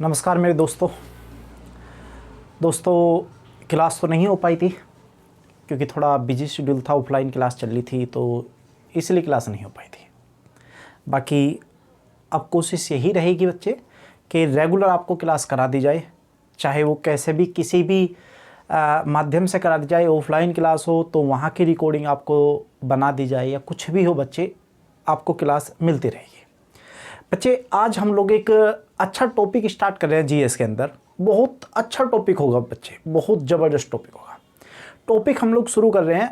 नमस्कार मेरे दोस्तों क्लास तो नहीं हो पाई थी क्योंकि थोड़ा बिजी शेड्यूल था, ऑफलाइन क्लास चल रही थी तो इसलिए क्लास नहीं हो पाई थी। बाकी अब कोशिश यही रहेगी बच्चे कि रेगुलर आपको क्लास करा दी जाए, चाहे वो कैसे भी किसी भी माध्यम से करा दी जाए। ऑफलाइन क्लास हो तो वहाँ की रिकॉर्डिंग आपको बना दी जाए या कुछ भी हो, बच्चे आपको क्लास मिलती रहेगी। बच्चे आज हम लोग एक अच्छा टॉपिक स्टार्ट कर रहे हैं जीएस के अंदर। बहुत अच्छा टॉपिक होगा बच्चे, बहुत ज़बरदस्त टॉपिक होगा। टॉपिक हम लोग शुरू कर रहे हैं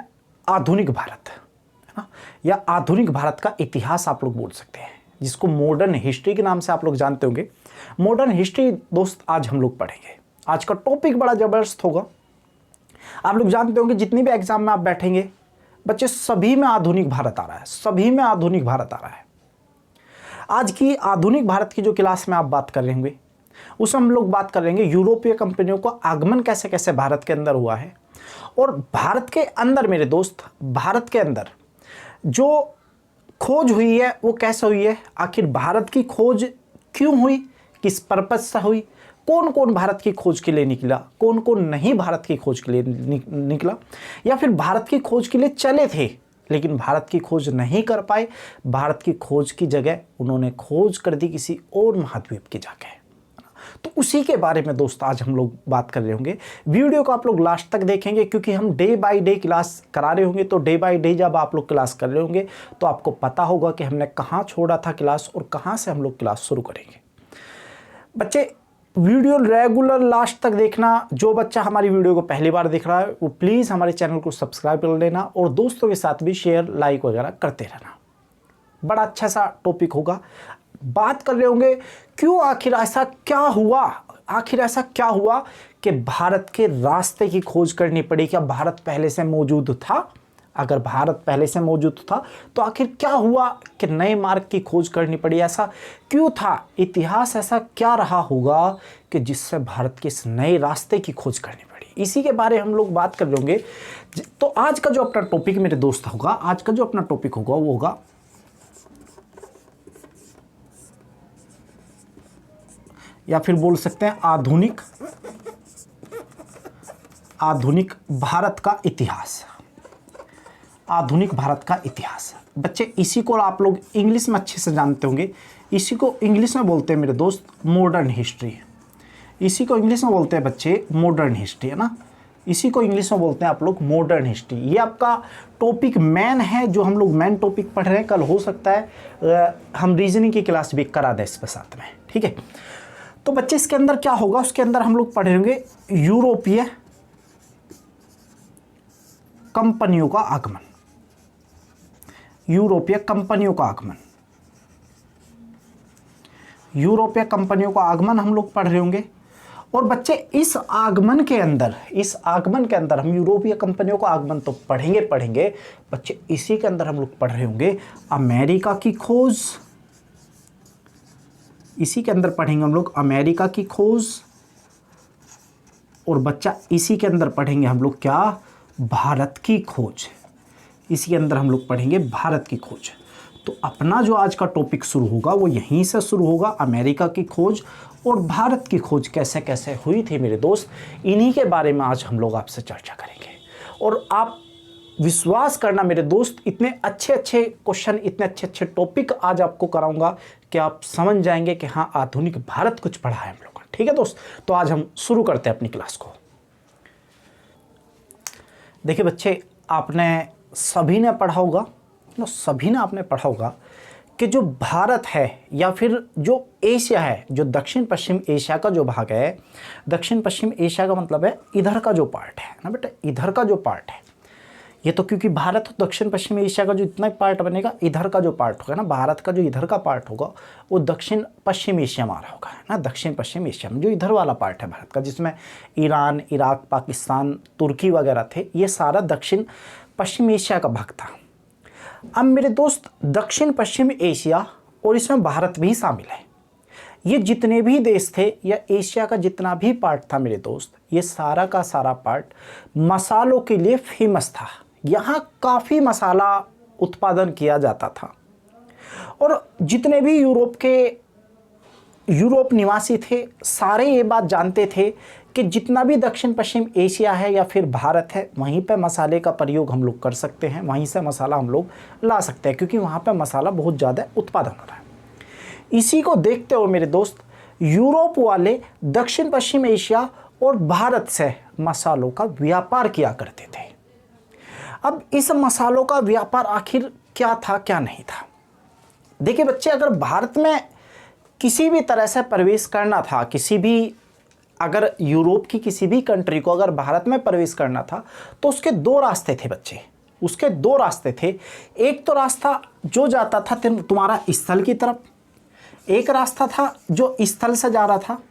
आधुनिक भारत, है ना, या आधुनिक भारत का इतिहास आप लोग बोल सकते हैं, जिसको मॉडर्न हिस्ट्री के नाम से आप लोग जानते होंगे। मॉडर्न हिस्ट्री दोस्त आज हम लोग पढ़ेंगे। आज का टॉपिक बड़ा ज़बरदस्त होगा। आप लोग जानते होंगे जितनी भी एग्जाम में आप बैठेंगे बच्चे, सभी में आधुनिक भारत आ रहा है, सभी में आधुनिक भारत आ रहा है। आज की आधुनिक भारत की जो क्लास में आप बात कर रहे होंगे उसमें हम लोग बात कर रहे हैं यूरोपीय कंपनियों का आगमन कैसे कैसे भारत के अंदर हुआ है, और भारत के अंदर मेरे दोस्त, भारत के अंदर जो खोज हुई है वो कैसे हुई है, आखिर भारत की खोज क्यों हुई, किस पर्पज से हुई, कौन कौन भारत की खोज के लिए निकला, कौन कौन नहीं भारत की खोज के लिए निकला, या फिर भारत की खोज के लिए चले थे लेकिन भारत की खोज नहीं कर पाए। भारत की खोज की जगह उन्होंने खोज कर दी किसी और महाद्वीप की जगह। तो उसी के बारे में दोस्त आज हम लोग बात कर रहे होंगे। वीडियो को आप लोग लास्ट तक देखेंगे क्योंकि हम डे बाय डे क्लास करा रहे होंगे। तो डे बाय डे जब आप लोग क्लास कर रहे होंगे तो आपको पता होगा कि हमने कहाँ छोड़ा था क्लास और कहाँ से हम लोग क्लास शुरू करेंगे। बच्चे वीडियो रेगुलर लास्ट तक देखना। जो बच्चा हमारी वीडियो को पहली बार देख रहा है वो प्लीज़ हमारे चैनल को सब्सक्राइब कर लेना और दोस्तों के साथ भी शेयर लाइक वगैरह करते रहना। बड़ा अच्छा सा टॉपिक होगा। बात कर रहे होंगे क्यों, आखिर ऐसा क्या हुआ, आखिर ऐसा क्या हुआ कि भारत के रास्ते की खोज करनी पड़ी। क्या भारत पहले से मौजूद था? अगर भारत पहले से मौजूद था तो आखिर क्या हुआ कि नए मार्ग की खोज करनी पड़ी? ऐसा क्यों था? इतिहास ऐसा क्या रहा होगा कि जिससे भारत के इस नए रास्ते की खोज करनी पड़ी? इसी के बारे में हम लोग बात कर रहे होंगे। तो आज का जो अपना टॉपिक मेरे दोस्त होगा, आज का जो अपना टॉपिक होगा वो होगा या फिर बोल सकते हैं आधुनिक भारत का इतिहास। आधुनिक भारत का इतिहास बच्चे, इसी को आप लोग इंग्लिश में अच्छे से जानते होंगे। इसी को इंग्लिश में बोलते हैं मेरे दोस्त मॉडर्न हिस्ट्री। इसी को इंग्लिश में बोलते हैं बच्चे मॉडर्न हिस्ट्री, है ना। इसी को इंग्लिश में बोलते हैं आप लोग मॉडर्न हिस्ट्री। ये आपका टॉपिक मेन है, जो हम लोग मेन टॉपिक पढ़ रहे हैं। कल हो सकता है हम रीजनिंग की क्लास भी करा दें इसके साथ में, ठीक है। तो बच्चे इसके अंदर क्या होगा, उसके अंदर हम लोग पढ़े होंगे यूरोपीय कंपनियों का आगमन। यूरोपीय कंपनियों का आगमन, यूरोपीय कंपनियों का आगमन हम लोग पढ़ रहे होंगे। और बच्चे इस आगमन के अंदर हम यूरोपीय कंपनियों का आगमन तो पढ़ेंगे बच्चे। इसी के अंदर हम लोग पढ़ रहे होंगे अमेरिका की खोज। इसी के अंदर पढ़ेंगे हम लोग अमेरिका की खोज। और बच्चा इसी के अंदर पढ़ेंगे हम लोग क्या, भारत की खोज। इसी के अंदर हम लोग पढ़ेंगे भारत की खोज। तो अपना जो आज का टॉपिक शुरू होगा वो यहीं से शुरू होगा, अमेरिका की खोज और भारत की खोज कैसे कैसे हुई थी मेरे दोस्त। इन्हीं के बारे में आज हम लोग आपसे चर्चा करेंगे। और आप विश्वास करना मेरे दोस्त, इतने अच्छे अच्छे क्वेश्चन, इतने अच्छे अच्छे टॉपिक आज आपको कराऊंगा कि आप समझ जाएंगे कि हाँ, आधुनिक भारत कुछ पढ़ा है हम लोगों ने। ठीक है दोस्त, तो आज हम शुरू करते हैं अपनी क्लास को। देखिए बच्चे, आपने सभी ने पढ़ा होगा, सभी ने आपने पढ़ा होगा कि जो भारत है या फिर जो एशिया है, जो दक्षिण पश्चिम एशिया का जो भाग है, दक्षिण पश्चिम एशिया का मतलब है इधर का जो पार्ट है ना बेटा, इधर का जो पार्ट है। ये तो क्योंकि भारत और दक्षिण पश्चिम एशिया का जो इतना पार्ट बनेगा, इधर का जो पार्ट होगा ना, भारत का जो इधर का पार्ट होगा वो दक्षिण पश्चिम एशिया में आ रहा होगा, है ना। दक्षिण पश्चिम एशिया में जो इधर वाला पार्ट है भारत का, जिसमें ईरान, इराक, पाकिस्तान, तुर्की वगैरह थे, ये सारा दक्षिण पश्चिम एशिया का भाग था। अब मेरे दोस्त, दक्षिण पश्चिम एशिया और इसमें भारत भी शामिल है। ये जितने भी देश थे या एशिया का जितना भी पार्ट था मेरे दोस्त, ये सारा का सारा पार्ट मसालों के लिए फेमस था। यहाँ काफ़ी मसाला उत्पादन किया जाता था। और जितने भी यूरोप निवासी थे सारे ये बात जानते थे कि जितना भी दक्षिण पश्चिम एशिया है या फिर भारत है, वहीं पे मसाले का प्रयोग हम लोग कर सकते हैं, वहीं से मसाला हम लोग ला सकते हैं, क्योंकि वहाँ पे मसाला बहुत ज़्यादा उत्पादन हो रहा है। इसी को देखते हुए मेरे दोस्त, यूरोप वाले दक्षिण पश्चिम एशिया और भारत से मसालों का व्यापार किया करते थे। अब इस मसालों का व्यापार आखिर क्या था क्या नहीं था? देखिए बच्चे, अगर भारत में किसी भी तरह से प्रवेश करना था, अगर यूरोप की किसी भी कंट्री को अगर भारत में प्रवेश करना था, तो उसके दो रास्ते थे बच्चे, उसके दो रास्ते थे। एक तो रास्ता जो जाता था तुम्हारा स्थल की तरफ, एक रास्ता था जो स्थल से जा रहा था,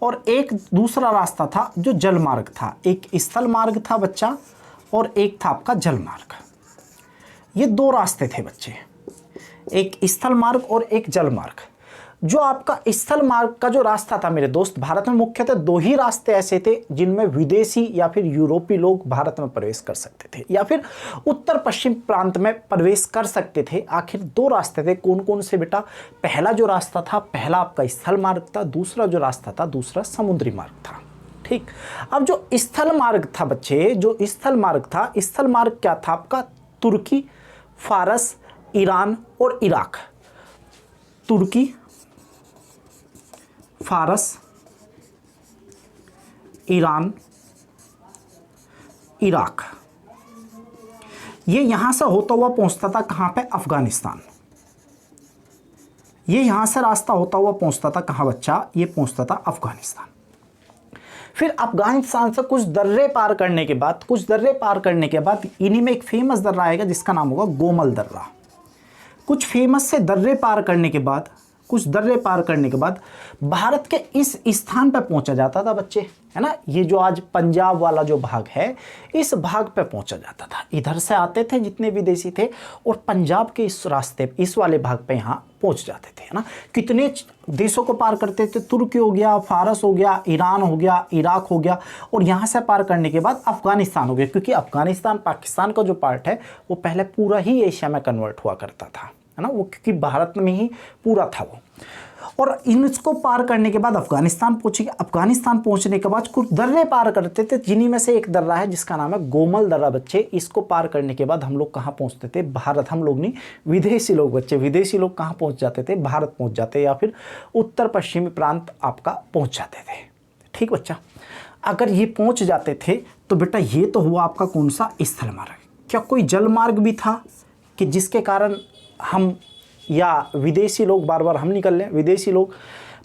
और एक दूसरा रास्ता था जो जल मार्ग था। एक स्थल मार्ग था बच्चा, और एक था आपका जल मार्ग। ये दो रास्ते थे बच्चे, एक स्थल मार्ग और एक जल मार्ग। जो आपका स्थल मार्ग का जो रास्ता था मेरे दोस्त, भारत में मुख्यतः दो ही रास्ते ऐसे थे जिनमें विदेशी या फिर यूरोपीय लोग भारत में प्रवेश कर सकते थे, या फिर उत्तर पश्चिम प्रांत में प्रवेश कर सकते थे। आखिर दो रास्ते थे, कौन कौन से बेटा? पहला जो रास्ता था, पहला आपका स्थल मार्ग था, दूसरा जो रास्ता था, दूसरा समुद्री मार्ग था। ठीक, अब जो स्थल मार्ग था बच्चे, जो स्थल मार्ग था, स्थल मार्ग क्या था आपका? तुर्की, फारस, ईरान और इराक। तुर्की, फारस, ईरान, इराक। ये यहां से होता हुआ पहुंचता था कहां पे? अफगानिस्तान। ये यहां से रास्ता होता हुआ पहुंचता था कहां बच्चा? ये पहुंचता था अफगानिस्तान। फिर अफगानिस्तान से कुछ दर्रे पार करने के बाद इन्हीं में एक फेमस दर्रा आएगा जिसका नाम होगा गोमल दर्रा। कुछ दर्रे पार करने के बाद भारत के इस स्थान पर पहुंचा जाता था बच्चे, है ना। ये जो आज पंजाब वाला जो भाग है, इस भाग पे पहुंचा जाता था। इधर से आते थे जितने विदेशी थे, और पंजाब के इस रास्ते, इस वाले भाग पे यहाँ पहुंच जाते थे, है ना। कितने देशों को पार करते थे? तुर्की हो गया, फारस हो गया, ईरान हो गया, इराक हो गया, और यहाँ से पार करने के बाद अफगानिस्तान हो गया, क्योंकि अफगानिस्तान पाकिस्तान का जो पार्ट है वो पहले पूरा ही एशिया में कन्वर्ट हुआ करता था, है ना, वो क्योंकि भारत में ही पूरा था वो। और इनको पार करने के बाद अफगानिस्तान पहुंचेगा। अफगानिस्तान पहुंचने के बाद कुछ दर्रे पार करते थे, जिन्हीं में से एक दर्रा है जिसका नाम है गोमल दर्रा बच्चे। इसको पार करने के बाद हम लोग कहाँ पहुंचते थे? भारत। हम लोग नहीं, विदेशी लोग बच्चे, विदेशी लोग कहाँ पहुंच जाते थे? भारत पहुंच जाते, या फिर उत्तर पश्चिमी प्रांत आपका पहुंच जाते थे। ठीक बच्चा, अगर ये पहुंच जाते थे तो बेटा ये तो हुआ आपका कौन सा? स्थल मार्ग। क्या कोई जल मार्ग भी था कि जिसके कारण हम या विदेशी लोग, बार बार हम निकल लें, विदेशी लोग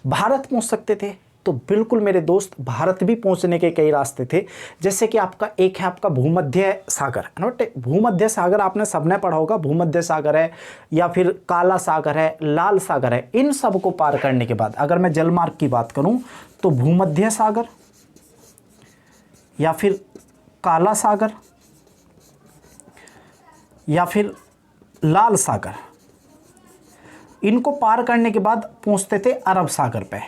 भारत पहुंच सकते थे? तो बिल्कुल मेरे दोस्त, भारत भी पहुंचने के कई रास्ते थे। जैसे कि आपका एक है आपका भूमध्य सागर, है ना। भूमध्य सागर आपने सबने पढ़ा होगा। भूमध्य सागर है, या फिर काला सागर है, लाल सागर है। इन सब को पार करने के बाद अगर मैं जलमार्ग की बात करूं तो भूमध्य सागर, या फिर काला सागर, या फिर लाल सागर, इनको पार करने के बाद पहुंचते थे अरब सागर पे।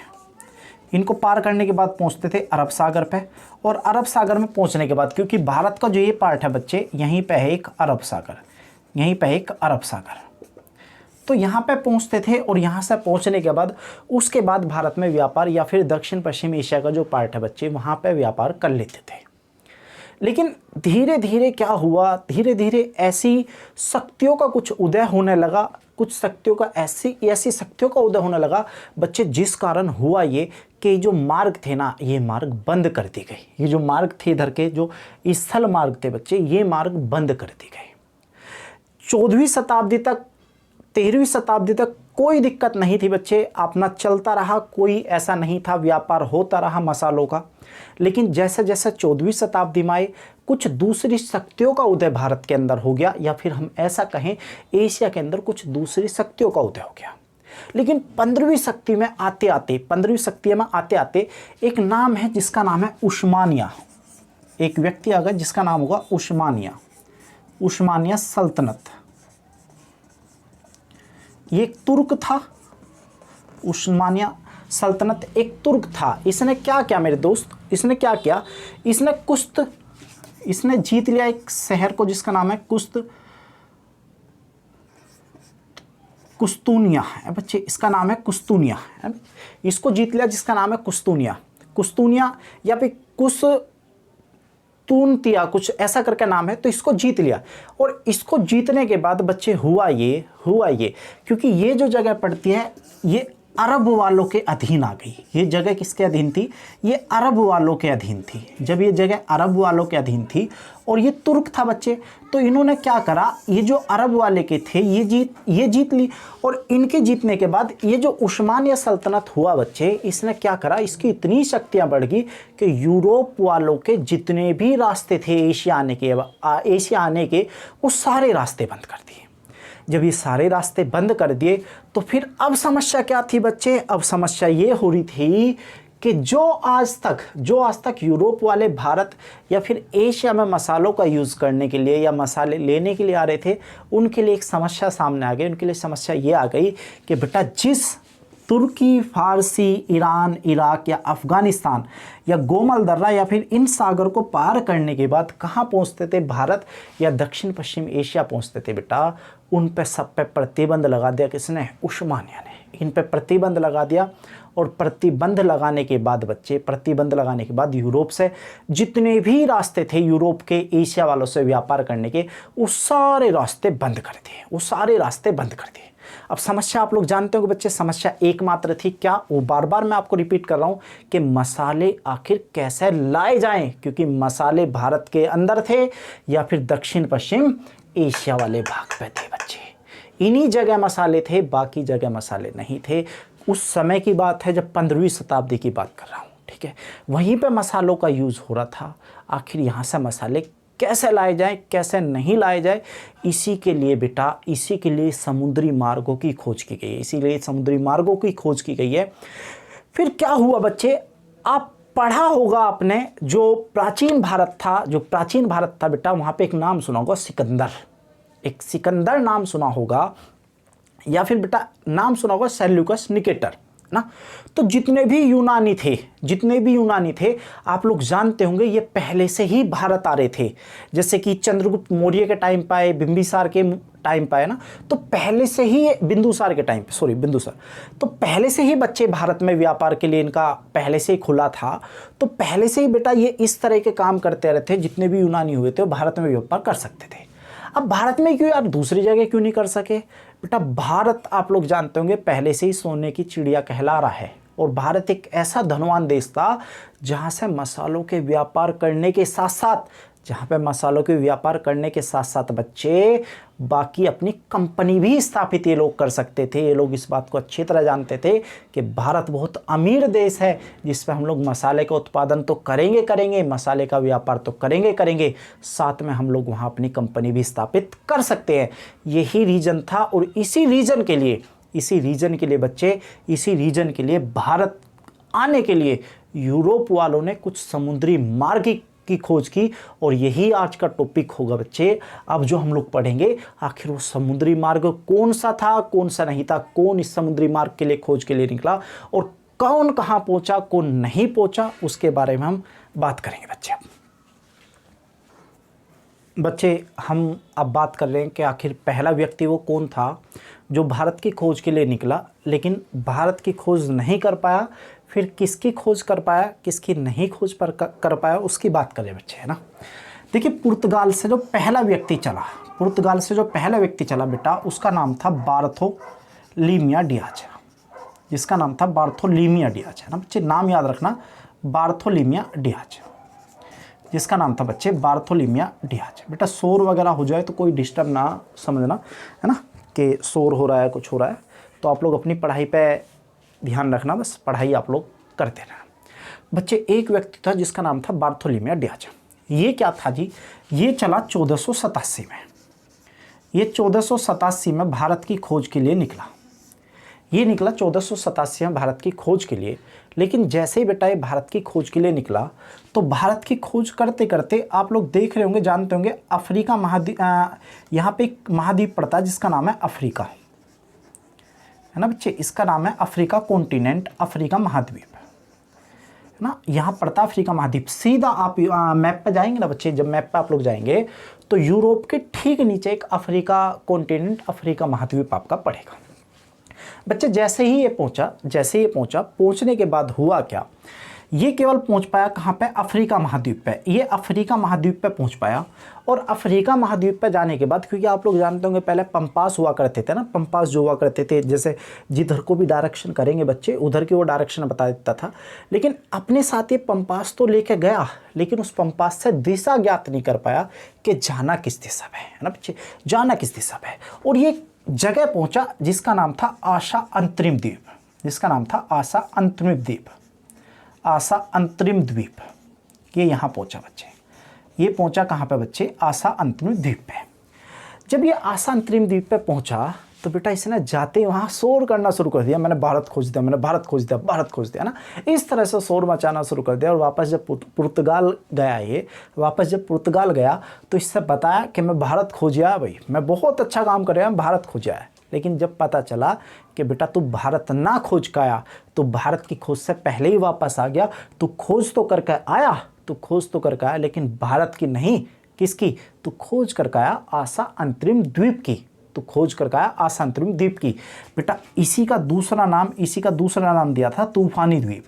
इनको पार करने के बाद पहुंचते थे अरब सागर पे, और अरब सागर में पहुंचने के बाद, क्योंकि भारत का जो ये पार्ट है बच्चे, यहीं पे है एक अरब सागर, यहीं पे एक अरब सागर, तो यहाँ पे पहुंचते थे। और यहाँ से पहुंचने के बाद उसके बाद भारत में व्यापार, या फिर दक्षिण पश्चिम एशिया का जो पार्ट है बच्चे, वहाँ पर व्यापार कर लेते थे। लेकिन धीरे धीरे क्या हुआ? धीरे धीरे ऐसी शक्तियों का कुछ उदय होने लगा, कुछ शक्तियों का ऐसी शक्तियों का उदय होने लगा बच्चे, जिस कारण हुआ ये कि जो मार्ग थे ना, ये मार्ग बंद कर दी गई। ये जो मार्ग थे इधर के, जो स्थल मार्ग थे बच्चे, ये मार्ग बंद कर दी गई। 14वीं शताब्दी तक, 13वीं शताब्दी तक कोई दिक्कत नहीं थी बच्चे, अपना चलता रहा, कोई ऐसा नहीं था, व्यापार होता रहा मसालों का। लेकिन जैसे जैसे 14वीं शताब्दी में आए, कुछ दूसरी शक्तियों का उदय भारत के अंदर हो गया, या फिर हम ऐसा कहें एशिया के अंदर कुछ दूसरी शक्तियों का उदय हो गया। लेकिन 15वीं शक्ति में आते आते एक नाम है जिसका नाम है उस्मानिया। एक व्यक्ति आ गया जिसका नाम होगा उस्मानिया सल्तनत। ये एक तुर्क था। उस्मानिया सल्तनत एक तुर्क था। इसने क्या किया मेरे दोस्त? इसने क्या किया? इसने जीत लिया एक शहर को जिसका नाम है कुस्त। कुस्तूनिया है बच्चे, इसका नाम है कुस्तूनिया है। इसको जीत लिया जिसका नाम है कुस्तूनिया, कुस्तूनिया या फिर कुस्तूनतिया कुछ ऐसा करके नाम है, तो इसको जीत लिया। और इसको जीतने के बाद बच्चे हुआ ये क्योंकि ये जो जगह पड़ती है ये अरब वालों के अधीन आ गई। ये जगह किसके अधीन थी? ये अरब वालों के अधीन थी। जब ये जगह अरब वालों के अधीन थी और ये तुर्क था बच्चे, तो इन्होंने क्या करा, ये जो अरब वाले के थे ये जीत ली। और इनके जीतने के बाद ये जो उस्मानिया सल्तनत हुआ बच्चे, इसने क्या करा, इसकी इतनी शक्तियाँ बढ़ गई कि यूरोप वालों के जितने भी रास्ते थे एशिया आने के वो सारे रास्ते बंद कर दिए। जब ये सारे रास्ते बंद कर दिए तो फिर अब समस्या क्या थी बच्चे? अब समस्या ये हो रही थी कि जो आज तक यूरोप वाले भारत या फिर एशिया में मसालों का यूज़ करने के लिए या मसाले लेने के लिए आ रहे थे, उनके लिए एक समस्या सामने आ गई। उनके लिए समस्या ये आ गई कि बेटा जिस तुर्की, फारसी, ईरान, इराक या अफ़गानिस्तान या गोमल दर्रा या फिर इन सागर को पार करने के बाद कहाँ पहुँचते थे? भारत या दक्षिण पश्चिम एशिया पहुँचते थे बेटा। उन पे सब पे प्रतिबंध लगा दिया किसने? उस्मानिया ने। इन पे प्रतिबंध लगा दिया। और प्रतिबंध लगाने के बाद बच्चे, प्रतिबंध लगाने के बाद यूरोप से जितने भी रास्ते थे यूरोप के एशिया वालों से व्यापार करने के, वो सारे रास्ते बंद कर दिए। अब समस्या आप लोग जानते हो कि बच्चे, समस्या एकमात्र थी क्या? वो बार बार मैं आपको रिपीट कर रहा हूँ कि मसाले आखिर कैसे लाए जाएं, क्योंकि मसाले भारत के अंदर थे या फिर दक्षिण पश्चिम एशिया वाले भाग पे थे बच्चे। इन्हीं जगह मसाले थे, बाकी जगह मसाले नहीं थे। उस समय की बात है जब 15वीं शताब्दी की बात कर रहा हूँ, ठीक है। वहीं पे मसालों का यूज़ हो रहा था। आखिर यहाँ से मसाले कैसे लाए जाएं, कैसे नहीं लाए जाए, इसी के लिए समुद्री मार्गों की खोज की गई है। इसीलिए समुद्री मार्गों की खोज की गई है। फिर क्या हुआ बच्चे, आप पढ़ा होगा आपने, जो प्राचीन भारत था बेटा, वहाँ पे एक नाम सुना होगा, एक सिकंदर नाम सुना होगा, या फिर बेटा नाम सुना होगा सेल्यूकस निकेटर ना। तो जितने भी यूनानी थे आप लोग जानते होंगे, ये पहले से ही भारत आ रहे थे। जैसे कि चंद्रगुप्त मौर्य के टाइम पे आए, बिंबिसार के टाइम पे आए ना, तो पहले से ही बिंदुसार तो पहले से ही बच्चे भारत में व्यापार के लिए इनका पहले से ही खुला था। तो पहले से ही बेटा ये इस तरह के काम करते रहते थे। जितने भी यूनानी हुए थे वो भारत में व्यापार कर सकते थे। अब भारत में क्यों यार, दूसरी जगह क्यों नहीं कर सके? बेटा भारत आप लोग जानते होंगे पहले से ही सोने की चिड़िया कहला रहा है। और भारत एक ऐसा धनवान देश था जहाँ से मसालों के व्यापार करने के साथ साथ बच्चे बाकी अपनी कंपनी भी स्थापित ये लोग कर सकते थे। ये लोग इस बात को अच्छी तरह जानते थे कि भारत बहुत अमीर देश है, जिस पे हम लोग मसाले का उत्पादन तो करेंगे, मसाले का व्यापार तो करेंगे, साथ में हम लोग वहाँ अपनी कंपनी भी स्थापित कर सकते हैं। यही रीजन था। और इसी रीजन के लिए भारत आने के लिए यूरोप वालों ने कुछ समुद्री मार्ग की खोज की। और यही आज का टॉपिक होगा बच्चे। अब जो हम लोग पढ़ेंगे, आखिर वो समुद्री मार्ग कौन सा था, कौन सा नहीं था, कौन इस समुद्री मार्ग के लिए खोज के लिए निकला, और कौन कहाँ पहुंचा, कौन नहीं पहुंचा, उसके बारे में हम बात करेंगे बच्चे। हम अब बात कर रहे हैं कि आखिर पहला व्यक्ति वो कौन था जो भारत की खोज के लिए निकला, लेकिन भारत की खोज नहीं कर पाया। फिर किसकी खोज कर पाया, किसकी नहीं खोज कर पाया, उसकी बात करें बच्चे, है ना। देखिए, पुर्तगाल से जो पहला व्यक्ति चला बेटा, उसका नाम था बार्थोलोमीओ डियाज, जिसका नाम था बार्थोलोमीओ डियाज, है ना बच्चे। नाम याद रखना, बार्थोलोमीओ डियाज, जिसका नाम था बच्चे बार्थोलोमीओ डियाज। बेटा शोर वगैरह हो जाए तो कोई डिस्टर्ब ना समझना, है ना, कि शोर हो रहा है, कुछ हो रहा है, तो आप लोग अपनी पढ़ाई पे ध्यान रखना, बस पढ़ाई आप लोग करते रहना बच्चे। एक व्यक्ति था जिसका नाम था बार्थोलोमीओ डियाज। ये क्या था जी, ये चला 1487 में। ये 1487 में भारत की खोज के लिए निकला। 1487 में भारत की खोज के लिए। लेकिन जैसे ही बेटा ये भारत की खोज के लिए निकला, तो भारत की खोज करते करते आप लोग देख रहे होंगे, जानते होंगे, अफ्रीका महाद्वीप, यहाँ पे एक महाद्वीप पड़ता है जिसका नाम है अफ्रीका, है ना बच्चे। इसका नाम है अफ्रीका कॉन्टिनेंट, अफ्रीका महाद्वीप, है ना। यहाँ पड़ता अफ्रीका महाद्वीप। सीधा आप मैप पे जाएंगे ना बच्चे, जब मैप पे आप लोग जाएंगे तो यूरोप के ठीक नीचे एक अफ्रीका कॉन्टिनेंट, अफ्रीका महाद्वीप आपका पड़ेगा। बच्चे जैसे ही ये पहुंचा, पहुंचने के बाद हुआ क्या, ये केवल पहुंच पाया कहाँ पे, अफ्रीका महाद्वीप पे। ये अफ्रीका महाद्वीप पे पहुंच पाया, और अफ्रीका महाद्वीप पे जाने के बाद, क्योंकि आप लोग जानते होंगे पहले पंपास हुआ करते थे ना, पंपास जो हुआ करते थे, जैसे जिधर को भी डायरेक्शन करेंगे बच्चे उधर की वो डायरेक्शन बता देता था। लेकिन अपने साथ ये पंपास तो लेके गया, लेकिन उस पंपास से दिशा ज्ञात नहीं कर पाया कि जाना किस दिशा में है ना बच्चे, जाना किस दिशा में। और ये जगह पहुंचा जिसका नाम था आशा अंतरिम द्वीप, जिसका नाम था आशा अंतरिम द्वीप, आशा अंतरिम द्वीप। ये यहाँ पहुंचा बच्चे, ये पहुंचा कहाँ पे बच्चे, आशा अंतरिम द्वीप पे। जब ये आशा अंतरिम द्वीप पे पहुंचा तो बेटा इसने जाते ही वहाँ शोर करना शुरू कर दिया, मैंने भारत खोज दिया, मैंने भारत खोज दिया, भारत खोज दिया ना, इस तरह से शोर मचाना शुरू कर दिया। और वापस जब पुर्तगाल गया, ये वापस जब पुर्तगाल गया तो इससे बताया कि मैं भारत खोजिया भाई, मैं बहुत अच्छा काम कर रहा हूँ, भारत खोजा है। लेकिन जब पता चला कि बेटा तू भारत ना खोज के आया, तो भारत की खोज से पहले ही वापस आ गया, तू खोज तो करके आया, तू खोज तो करके आया, लेकिन भारत की नहीं, किसकी, तू खोज करके आया आशा अंतरिम द्वीप की, तू खोज करके आया आशा अंतरिम द्वीप की। बेटा इसी का दूसरा नाम दिया था तूफानी द्वीप,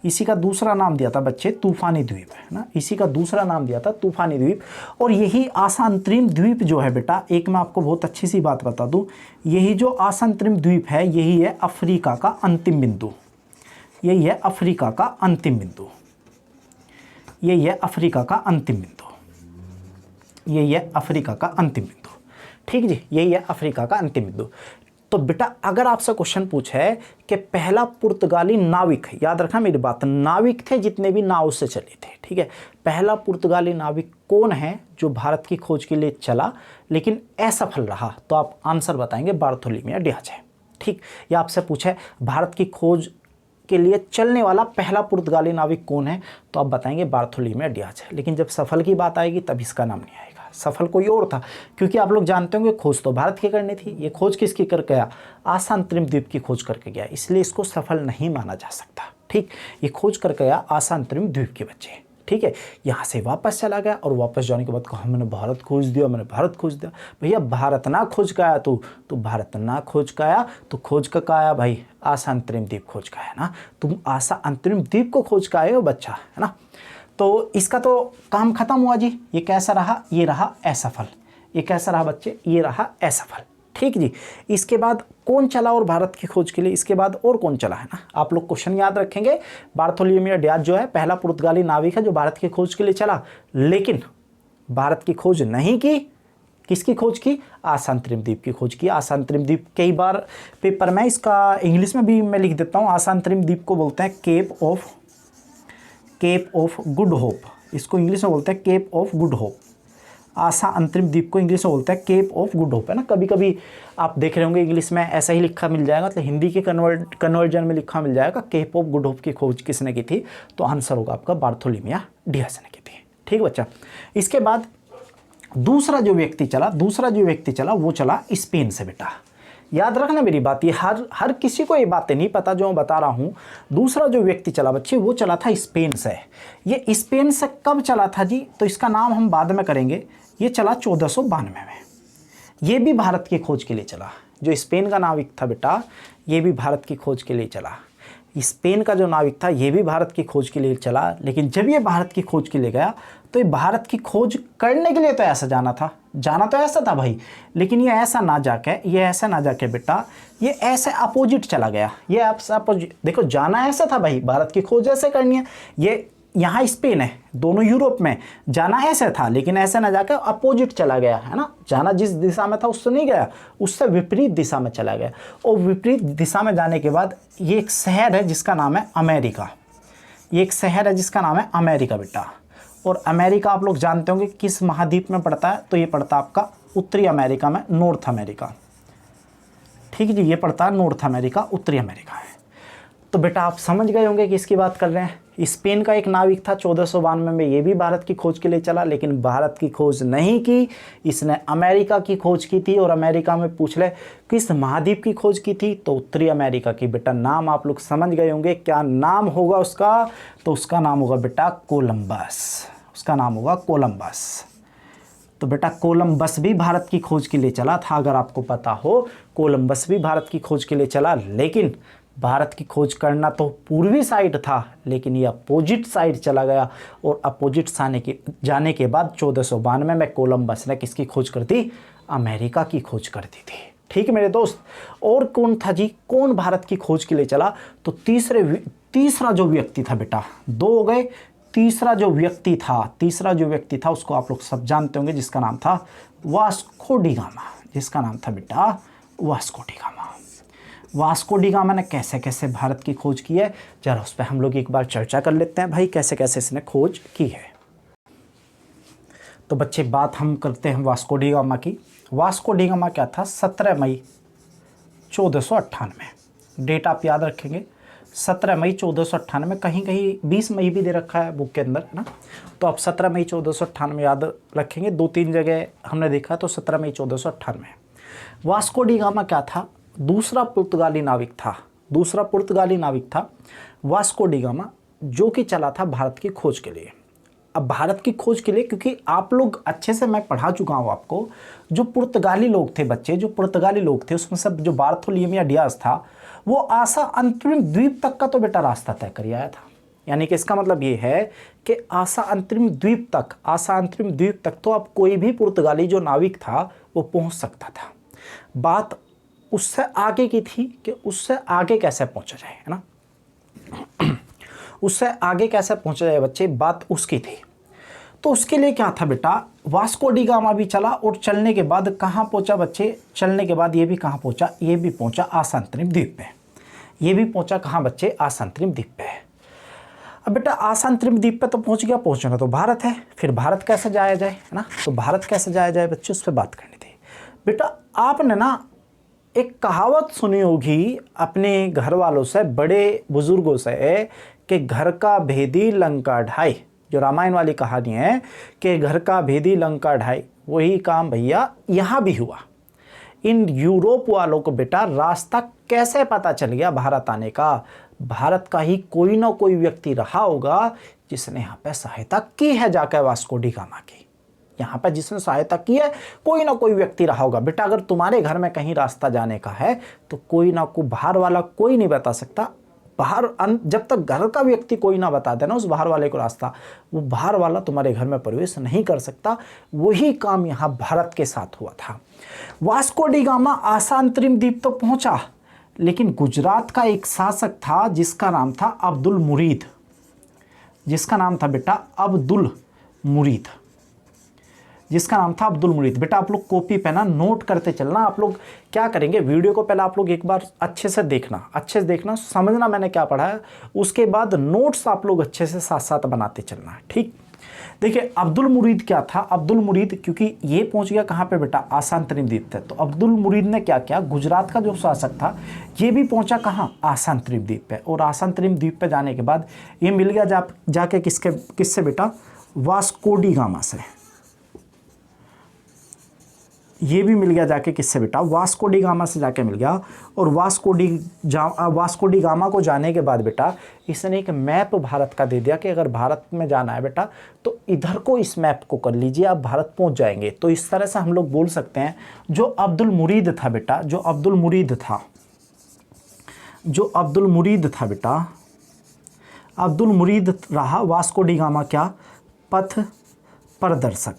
इसी का दूसरा नाम दिया था बच्चे तूफानी द्वीप, है ना, इसी का दूसरा नाम दिया था तूफानी द्वीप। और यही आशा अंतरिम द्वीप जो है बेटा, एक मैं आपको बहुत अच्छी सी बात बता दूं, यही जो आशा अंतरिम द्वीप है, यही है अफ्रीका का अंतिम बिंदु, यही है अफ्रीका का अंतिम बिंदु, यही है अफ्रीका का अंतिम बिंदु, यही है अफ्रीका का अंतिम बिंदु। ठीक जी, यही है अफ्रीका का अंतिम बिंदु। तो बेटा अगर आपसे क्वेश्चन पूछे कि पहला पुर्तगाली नाविक, याद रखना मेरी बात, नाविक थे जितने भी नाव से चले थे, ठीक है, पहला पुर्तगाली नाविक कौन है जो भारत की खोज के लिए चला लेकिन असफल रहा, तो आप आंसर बताएंगे बार्थोलोमेव डियाज है। ठीक, या आपसे पूछे भारत की खोज के लिए चलने वाला पहला पुर्तगाली नाविक कौन है, तो आप बताएंगे बार्थोलोमेव डियाज है। लेकिन जब सफल की बात आएगी तब इसका नाम नहीं आएगा, सफल कोई और था, क्योंकि आप लोग जानते होंगे खोज तो भारत की करनी थी, ये खोज किसकी करके गया, आशा अंतरिम द्वीप की खोज करके गया, इसलिए इसको सफल नहीं माना जा सकता। ठीक, ये खोज करके गया आशा अंतरिम द्वीप के बच्चे। ठीक है, यहाँ से वापस चला गया, और वापस जाने के बाद कहा मैंने भारत खोज दिया, मैंने भारत खोज दिया। भैया भारत ना खोज का आया तू भारत ना खोज का आया, तो खोज का आया भाई, आशा अंतरिम द्वीप खोज का है ना, तुम आशा अंतरिम द्वीप को खोज का आए हो बच्चा, है ना। तो इसका तो काम खत्म हुआ जी, ये कैसा रहा, ये रहा असफल, ये कैसा रहा बच्चे, ये रहा असफल। ठीक जी, इसके बाद कौन चला और भारत की खोज के लिए, इसके बाद और कौन चला, है ना, आप लोग क्वेश्चन याद रखेंगे। बार्थोलोमेव डियाज जो है पहला पुर्तगाली नाविक है जो भारत की खोज के लिए चला, लेकिन भारत की खोज नहीं की, किसकी खोज की, आशा अंतरिम द्वीप की खोज की। आशा अंतरिम द्वीप कई बार पेपर में इसका इंग्लिश में भी मैं लिख देता हूँ, आशा अंतरिम द्वीप को बोलते हैं केप ऑफ गुड होप, इसको इंग्लिश में बोलते हैं केप ऑफ गुड होप। आशा अंतरिम द्वीप को इंग्लिश में बोलते हैं केप ऑफ गुड होप, है ना। कभी कभी आप देख रहे होंगे इंग्लिश में ऐसा ही लिखा मिल जाएगा, मतलब हिंदी के कन्वर्जन में लिखा मिल जाएगा केप ऑफ गुड होप की खोज किसने की थी, तो आंसर होगा आपका बार्थोलोमेव डियाज ने की थी। ठीक बच्चा, इसके बाद दूसरा जो व्यक्ति चला वो चला स्पेन से। बेटा याद रखना मेरी बात, ये हर किसी को ये बातें नहीं पता जो मैं बता रहा हूँ। दूसरा जो व्यक्ति चला बच्चे वो चला था स्पेन से। ये स्पेन से कब चला था जी, तो इसका नाम हम बाद में करेंगे। ये चला 1492 में, ये भी भारत की खोज के लिए चला। जो स्पेन का नाविक था बेटा, ये भी भारत की खोज के लिए चला। स्पेन का जो नाविक था ये भी भारत की खोज के लिए चला, लेकिन जब ये भारत की खोज के लिए गया तो ये भारत की खोज करने के लिए तो ऐसा जाना तो ऐसा था भाई, लेकिन ये ऐसा ना जाके बेटा ये ऐसे अपोजिट चला गया। ये अपोजिट देखो, जाना ऐसा था भाई, भारत की खोज ऐसे करनी है, ये यहाँ स्पेन है, दोनों यूरोप में, जाना ऐसे था, लेकिन ऐसे ना जाकर अपोजिट चला गया, है ना। जाना जिस दिशा में था उससे नहीं गया, उससे विपरीत दिशा में चला गया। और विपरीत दिशा में जाने के बाद ये एक शहर है जिसका नाम है अमेरिका, ये एक शहर है जिसका नाम है अमेरिका बेटा। और अमेरिका आप लोग जानते होंगे किस महाद्वीप में पड़ता है, तो ये पड़ता है आपका उत्तरी अमेरिका में, नॉर्थ अमेरिका। ठीक जी, ये पड़ता है नॉर्थ अमेरिका, उत्तरी अमेरिका है। तो बेटा आप समझ गए होंगे कि इसकी बात कर रहे हैं। स्पेन का एक नाविक था 1492 में, ये भी भारत की खोज के लिए चला, लेकिन भारत की खोज नहीं की, इसने अमेरिका की खोज की थी। और अमेरिका में पूछ ले किस महाद्वीप की खोज की थी, तो उत्तरी अमेरिका की। बेटा नाम आप लोग समझ गए होंगे, क्या नाम होगा उसका, तो उसका नाम होगा बेटा कोलंबस, उसका नाम होगा कोलंबस। तो बेटा कोलंबस भी भारत की खोज के लिए चला था, अगर आपको पता हो कोलंबस भी भारत की खोज के लिए चला, लेकिन भारत की खोज करना तो पूर्वी साइड था, लेकिन ये अपोजिट साइड चला गया। और अपोजिट जाने के बाद 1492 में कोलंबस ने किसकी खोज कर दी? अमेरिका की खोज कर दी थी। ठीक है मेरे दोस्त। और कौन था जी, कौन भारत की खोज के लिए चला? तो तीसरा जो व्यक्ति था बेटा, 2 हो गए, तीसरा जो व्यक्ति था उसको आप लोग सब जानते होंगे, जिसका नाम था वास्को डी गामा। जिसका नाम था बेटा Vasco D gamma. Vasco D gamma ने कैसे कैसे भारत की खोज की है, जरा उस पर हम लोग एक बार चर्चा कर लेते हैं भाई, कैसे कैसे इसने खोज की है। तो बच्चे बात हम करते हैं वास्को डी गामा की। वास्को डी गामा क्या था? 17 मई 1498, डेट आप याद रखेंगे 17 मई 1498, कहीं कहीं 20 मई भी दे रखा है बुक के अंदर, है ना। तो आप 17 मई 1498 याद रखेंगे, 2-3 जगह हमने देखा, तो 17 मई 1498। वास्को डी गामा क्या था? दूसरा पुर्तगाली नाविक था वास्को डी गामा, जो कि चला था भारत की खोज के लिए। अब भारत की खोज के लिए, क्योंकि आप लोग अच्छे से मैं पढ़ा चुका हूँ आपको, जो पुर्तगाली लोग थे बच्चे, जो पुर्तगाली लोग थे उसमें सब जो बार्थोलोमेव डियाज था, वो आशा अंतरिम द्वीप तक का तो बेटा रास्ता तय कर आया था। यानी कि इसका मतलब ये है कि आशा अंतरिम द्वीप तक तो अब कोई भी पुर्तगाली जो नाविक था वो पहुंच सकता था। बात उससे आगे की थी कि उससे आगे कैसे पहुंचा जाए, है ना। उससे आगे कैसे पहुंचा जाए बच्चे, बात उसकी थी। तो उसके लिए क्या था बेटा, वास्को डी गामा भी चला, और चलने के बाद कहाँ पहुंचा बच्चे? चलने के बाद ये भी कहाँ पहुंचा? ये भी पहुंचा आशा अंतरिम द्वीप पे। ये भी पहुंचा कहाँ बच्चे? आशा अंतरिम द्वीप पे। अब बेटा आशा अंतरिम द्वीप पे तो पहुंच गया, पहुंचना तो भारत है, फिर भारत कैसे जाया जाए, है ना। तो भारत कैसे जाया जाए बच्चे, उस पर बात करनी थी। बेटा आपने ना एक कहावत सुनी होगी अपने घर वालों से, बड़े बुजुर्गों से, कि घर का भेदी लंका ढाई। जो रामायण वाली कहानी है कि घर का भेदी लंका ढाई, वही काम भैया यहाँ भी हुआ। इन यूरोप वालों को बेटा रास्ता कैसे पता चल गया भारत आने का? भारत का ही कोई ना कोई व्यक्ति रहा होगा जिसने यहाँ पे सहायता की है, जाकर वास्को डी गामा की। यहाँ पर जिसने सहायता की है कोई ना कोई व्यक्ति रहा होगा। बेटा अगर तुम्हारे घर में कहीं रास्ता जाने का है तो कोई ना कोई बाहर वाला कोई नहीं बता सकता। जब तक घर का व्यक्ति कोई ना बता देना उस बाहर वाले को रास्ता, वो बाहर वाला तुम्हारे घर में प्रवेश नहीं कर सकता। वही काम यहाँ भारत के साथ हुआ था। वास्को डी गामा आशा अंतरिम द्वीप तो पहुंचा, लेकिन गुजरात का एक शासक था जिसका नाम था अब्दुल मुरीद। जिसका नाम था बेटा अब्दुल मुरीद। बेटा आप लोग कॉपी पे ना नोट करते चलना। आप लोग क्या करेंगे, वीडियो को पहले आप लोग एक बार अच्छे से देखना, समझना मैंने क्या पढ़ा है, उसके बाद नोट्स आप लोग अच्छे से साथ साथ बनाते चलना। ठीक, देखिए अब्दुल मुरीद क्या था? अब्दुल मुरीद, क्योंकि ये पहुंच गया कहाँ पे बेटा? आशा अंतरिम द्वीप तक। तो अब्दुल मुरीद ने क्या किया, गुजरात का जो शासक था ये भी पहुंचा कहाँ? आशा अंतरिम द्वीप पे। और आशा अंतरिम द्वीप पे जाने के बाद ये मिल गया जाके किससे बेटा? वास्को डी गामा से। ये भी मिल गया जाके किससे बेटा? वास्को डी गामा से जाके मिल गया। और वास्को डी गामा को जाने के बाद बेटा इसने एक मैप भारत का दे दिया कि अगर भारत में जाना है बेटा तो इधर को इस मैप को कर लीजिए, आप भारत पहुंच जाएंगे। तो इस तरह से हम लोग बोल सकते हैं जो अब्दुल मुरीद था बेटा, जो अब्दुल मुरीद रहा वास्को डी गामा क्या? पथ प्रदर्शक।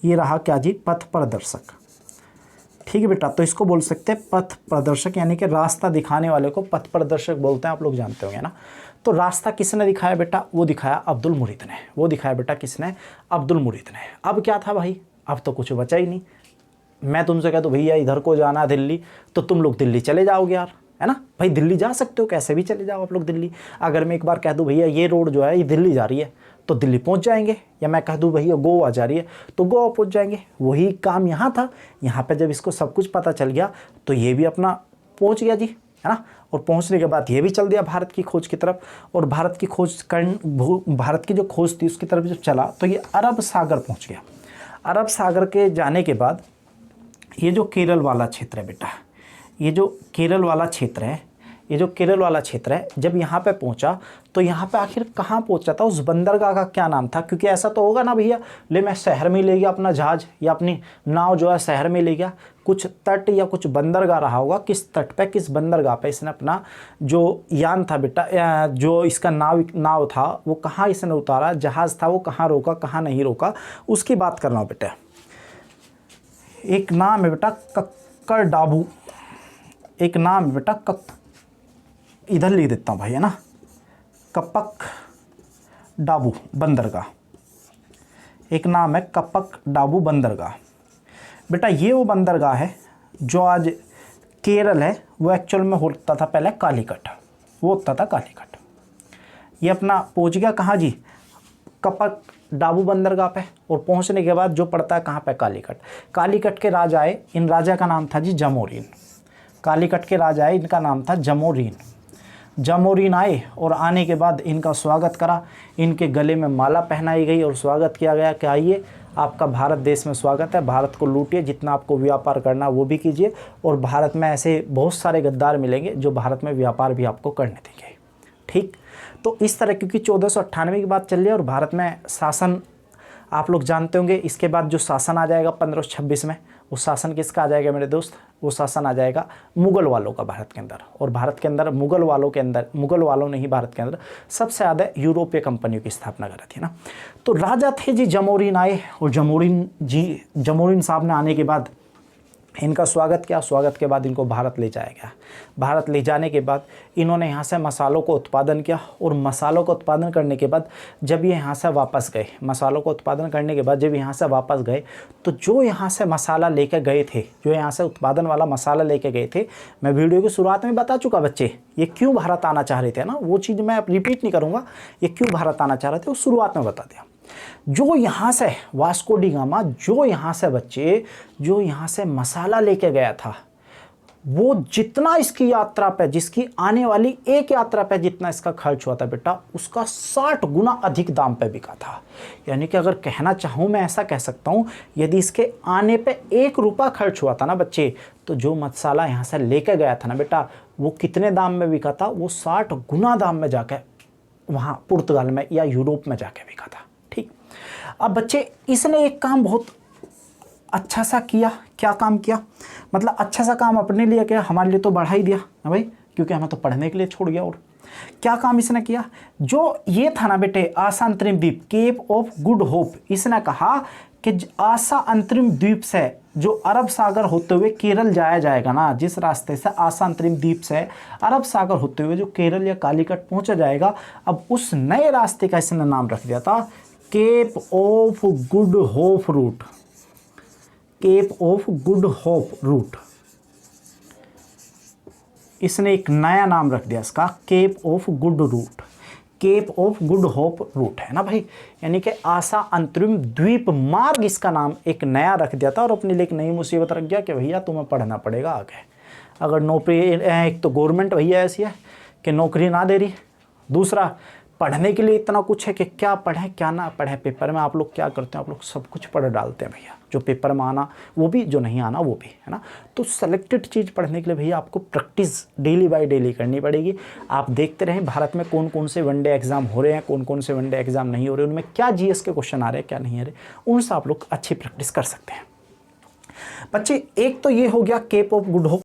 ये रहा क्या जी? पथ प्रदर्शक। ठीक है बेटा, तो इसको बोल सकते हैं पथ प्रदर्शक, यानी कि रास्ता दिखाने वाले को पथ प्रदर्शक बोलते हैं, आप लोग जानते होंगे ना। तो रास्ता किसने दिखाया बेटा? वो दिखाया अब्दुल मुरीद ने। वो दिखाया बेटा किसने? अब्दुल मुरीद ने। अब क्या था भाई? अब तो कुछ बचा ही नहीं। मैं तुमसे कह दूँ भैया इधर को जाना दिल्ली, तो तुम लोग दिल्ली चले जाओगे यार, है ना भाई। दिल्ली जा सकते हो, कैसे भी चले जाओ आप लोग दिल्ली। अगर मैं एक बार कह दूँ भैया ये रोड जो है ये दिल्ली जा रही है तो दिल्ली पहुंच जाएंगे, या मैं कह दूँ भैया गोवा जा रही है तो गोवा पहुंच जाएंगे। वही काम यहाँ था। यहाँ पे जब इसको सब कुछ पता चल गया तो ये भी अपना पहुंच गया जी, है ना। और पहुंचने के बाद ये भी चल दिया भारत की खोज की तरफ। और भारत की जो खोज थी उसकी तरफ जब चला तो ये अरब सागर पहुँच गया। अरब सागर के जाने के बाद ये जो केरल वाला क्षेत्र है बेटा, ये जो केरल वाला क्षेत्र है ये जो केरल वाला क्षेत्र है, जब यहाँ पे पहुँचा तो यहाँ पे आखिर कहाँ पहुँचा था, उस बंदरगाह का क्या नाम था? क्योंकि ऐसा तो होगा ना भैया, ले मैं शहर में ले गया अपना जहाज़ या अपनी नाव जो है शहर में ले गया, कुछ तट या कुछ बंदरगाह रहा होगा, किस तट पे किस बंदरगाह पे इसने अपना जो यान था बेटा, जो इसका नाव था वो कहाँ इसने उतारा, जहाज़ था वो कहाँ रोका कहाँ नहीं रोका, उसकी बात करना हो बेटा। एक नाम है बेटा कक्कड़ डाबू, एक नाम है बेटा इधर लिख देता हूँ भाई, है ना, कपक डाबू बंदरगाह, एक नाम है कपक डाबू बंदरगाह। बेटा ये वो बंदरगाह है जो आज केरल है, वो एक्चुअल में होता था पहले कालीकट, वो होता था कालीकट। ये अपना पहुँच गया कहाँ जी, कपक डाबू बंदरगाह पे, और पहुंचने के बाद जो पड़ता है कहाँ पे, कालीकट। कालीकट के राजा आए, इन राजा का नाम था जी जमोरीन। कालीकट के राजा आए, इनका नाम था जमोरीन। जमोरीन आए और आने के बाद इनका स्वागत करा, इनके गले में माला पहनाई गई और स्वागत किया गया कि आइए आपका भारत देश में स्वागत है, भारत को लूटिए, जितना आपको व्यापार करना वो भी कीजिए, और भारत में ऐसे बहुत सारे गद्दार मिलेंगे जो भारत में व्यापार भी आपको करने देंगे। ठीक, तो इस तरह, क्योंकि 1498 की बात चल रही है और भारत में शासन आप लोग जानते होंगे, इसके बाद जो शासन आ जाएगा 1526 में, वो शासन किसका आ जाएगा मेरे दोस्त, वो शासन आ जाएगा मुग़ल वालों का भारत के अंदर। और भारत के अंदर मुग़ल वालों ने ही भारत के अंदर सबसे ज़्यादा यूरोपीय कंपनियों की स्थापना करी थी ना। तो राजा थे जी जमोरीन आए, और जमोरीन साहब ने आने के बाद इनका स्वागत किया। स्वागत के बाद इनको भारत ले जाया गया। भारत ले जाने के बाद इन्होंने यहाँ से मसालों को उत्पादन किया, और मसालों का उत्पादन करने के बाद जब ये यहाँ से वापस गए, मसालों को उत्पादन करने के बाद जब यहाँ से वापस गए, तो जो यहाँ से मसाला लेके गए थे, जो यहाँ से उत्पादन वाला मसाला लेके गए थे, मैं वीडियो की शुरुआत में बता चुका बच्चे, ये क्यों भारत आना चाह रहे थे ना, वो चीज़ मैं रिपीट नहीं करूँगा, ये क्यों भारत आना चाह रहे थे वो शुरुआत में बता दिया। जो यहाँ से वास्को डी गामा, जो यहाँ से बच्चे, जो यहाँ से मसाला लेके गया था, वो जितना इसकी यात्रा पे, जिसकी आने वाली एक यात्रा पे जितना इसका खर्च हुआ था बेटा, उसका 60 गुना अधिक दाम पे बिका था। यानी कि अगर कहना चाहूँ मैं ऐसा कह सकता हूँ, यदि इसके आने पे 1 रुपया खर्च हुआ था ना बच्चे, तो जो मसाला यहाँ से लेके गया था ना बेटा, वो कितने दाम में बिका था, वो 60 गुना दाम में जाके वहाँ पुर्तगाल में या यूरोप में जाके बिका था। ठीक, अब बच्चे इसने एक काम बहुत अच्छा सा किया। क्या काम किया, मतलब अच्छा सा काम अपने लिए किया, हमारे लिए तो बढ़ा ही दिया है भाई, क्योंकि हमें तो पढ़ने के लिए छोड़ गया। और क्या काम इसने किया, जो ये था ना बेटे आशा अंतरिम द्वीप, केप ऑफ गुड होप, इसने कहा कि आशा अंतरिम द्वीप से जो अरब सागर होते हुए केरल जाया जाएगा ना, जिस रास्ते से आशा अंतरिम द्वीप से अरब सागर होते हुए जो केरल या कालीकट पहुंचा जाएगा, अब उस नए रास्ते का इसने नाम रख दिया था Cape of Good Hope route. Cape of Good Hope route, इसने एक नया नाम रख दिया इसका, Cape of Good route, Cape of Good Hope route, है ना भाई। यानी कि आशा अंतरिम द्वीप मार्ग इसका नाम एक नया रख दिया था, और अपने लिए एक नई मुसीबत रख गया कि भैया तुम्हें पढ़ना पड़ेगा आगे। अगर नौकरी, एक तो गवर्नमेंट भैया ऐसी है कि नौकरी ना दे रही, दूसरा पढ़ने के लिए इतना कुछ है कि क्या पढ़ें क्या ना पढ़ें। पेपर में आप लोग क्या करते हैं, आप लोग सब कुछ पढ़ डालते हैं भैया, जो पेपर में आना वो भी, जो नहीं आना वो भी, है ना। तो सेलेक्टेड चीज़ पढ़ने के लिए भैया आपको प्रैक्टिस डेली बाय डेली करनी पड़ेगी। आप देखते रहें भारत में कौन कौन से वनडे एग्जाम हो रहे हैं, कौन कौन से वनडे एग्जाम नहीं हो रहे, उनमें क्या जीएस के क्वेश्चन आ रहे हैं क्या नहीं आ रहे, उनसे आप लोग अच्छी प्रैक्टिस कर सकते हैं बच्चे। एक तो ये हो गया केप ऑफ गुड होप